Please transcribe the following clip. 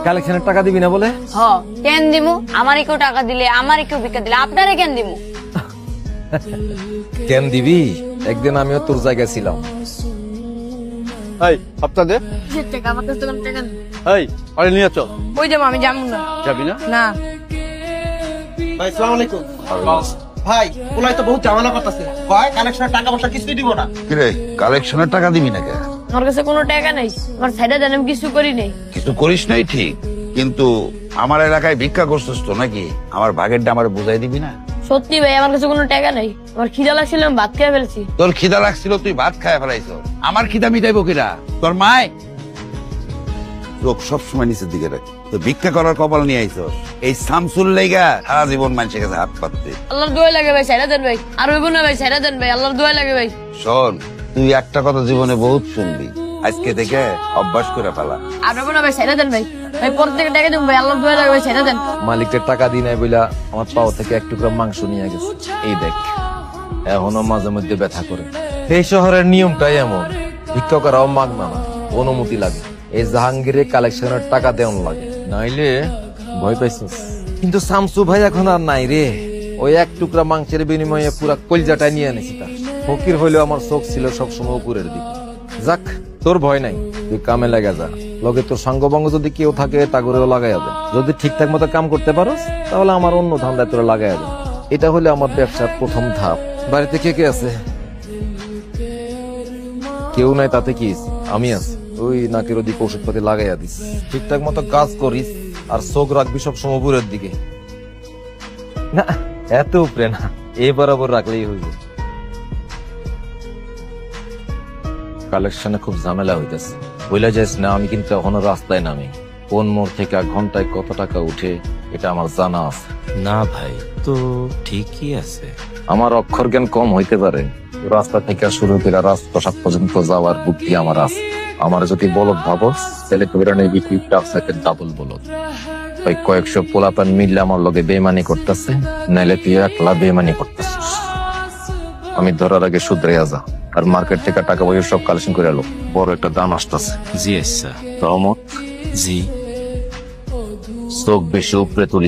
কালেকশনের টাকা দিবি না বলে? হ, কেন দিমু? আমারই কেউ টাকা দিলে, আমারই কেউ ভিক্ষা দিলে, আপনারে কেন দিমু? কেন দিবি? একদিন আমিও তোর জায়গায় ছিলাম। এই আপনাদের আমার কাছে কোনো টাকা নেই। এই আরে নিয়ে চল। ওই যাবো, আমি যাবো না। যাবি না? না। ভাই আসসালামু আলাইকুম। ভাই ওলাই তো বহুত ঝামেলা করতেছে, ভাই কালেকশনের টাকা পয়সা কিছুই দিব না। কিরে কালেকশনের টাকা দিবি না কেন? আমার কাছে কোনো টাকা নেই, আমার সাইডে দেন, আমি কিছু করি নেই। কিছু করিস নাই ঠিক, কিন্তু আমার এলাকায় ভিক্ষা করছিস তো নাকি? আমার ভাগেরটা আমার বুঝাই দিবি না? সত্যি ভাই, আমার কাছে কোনো টাকা নেই। আমার খিদা লাগছিল, আমি ভাত খেয়ে ফেলছি। তোর খিদা লাগছিল, তুই ভাত খায় ফেলাইছ। আমার খিদা মিটাইবো কিরা? তোর মায়? লোক সবসময় নিচের দিকে রাখে, তো ভিক্ষা করার কপাল নিয়ে আইছ। এই শামসুল লাইগা সারা জীবন মানুষের কাছে হাত পাততে। আল্লাহর দোয়া লাগে ভাই, সাইডে দেন ভাই। আর হইব না ভাই, সাইডে দেন ভাই, আল্লাহর দোয়া লাগে ভাই। শোন, তুই একটা কথা জীবনে বহুত শুনবি, আজকে থেকে অভ্যাস করে ফেলা। আর হইব না ভাই, সাইডে দেন ভাই। ভাই পর থেকে টাকা দেন ভাই, আল্লাহর দোয়া লাগে ভাই, সাইডে দেন। মালিকের টাকা দিই নাই বইলা আমার পাও থেকে এক টুকরা মাংস নিয়ে গেছে। এই দেখ, এখনো মাঝে মধ্যে ব্যথা করে। এই শহরের নিয়মটাই এমন, ভিক্ষা করাও মাগনা না, অনুমতি লাগে। এই জাহাঙ্গীরের কালেকশনের টাকা দেওয়ান লাগে, নাইলে ভয় পাইছিস। কিন্তু শামসু ভাই এখন আর নাই রে। ওই এক টুকরা মাংসের বিনিময়ে পুরা কলজাটা নিয়ে এনেছি তার। ফকির হইলেও আমার চোখ ছিল সবসময় উপরের দিকে। যাক, তোর ভয় নাই, তুই কামে লাগা যা। লগে তোর সঙ্গবঙ্গ যদি কেউ থাকে তা করেও লাগাইয়া দে। যদি ঠিকঠাক মতো কাম করতে পারোস তাহলে আমার অন্য ধান্দায় তোরা লাগাইয়া দে। এটা হলে আমার ব্যবসার প্রথম ধাপ। বাড়িতে কে কে আছে? কেউ নাই তাতে কি হইছে? আমি আছি। ওই নাকের ওদিকে ওষুধপাতি লাগাইয়া দিস। ঠিকঠাক মতো কাজ করিস আর চোখ রাখবি সবসময় উপরের দিকে। না, এত উপরে না, এই বরাবর রাখলেই হইব। কালেকশনে খুব ঝামেলা হইতেছে, বইলা যাইস না। আমি কিন্তু এখনো রাস্তায় নামি। কোন মোড় থেকে ঘন্টায় কত টাকা উঠে এটা আমার জানা আছে। না ভাই, তো ঠিকই আছে। আমার অক্ষর জ্ঞান কম হইতে পারে, রাস্তা থেকে শুরু করে রাজপ্রসাদ পর্যন্ত যাওয়ার বুদ্ধি আমার আছে। আমার যদি বলদ ভাবস তাহলে কবিরা নেবি তুই ডাবল বলদ। ওই কয়েকশো পোলাপান মিললে আমার লগে বেমানি করতেছে, নাইলে তুই একলা বেমানি করতেছিস। আমি ধরার আগে শুধরে যা, আর মার্কেট থেকে টাকা পয়সা সব কালেকশন করে এলো। বড় একটা দাম আসতেছে। জি আচ্ছা। রহমত, জি। চোখ বেশি উপরে তুলিস।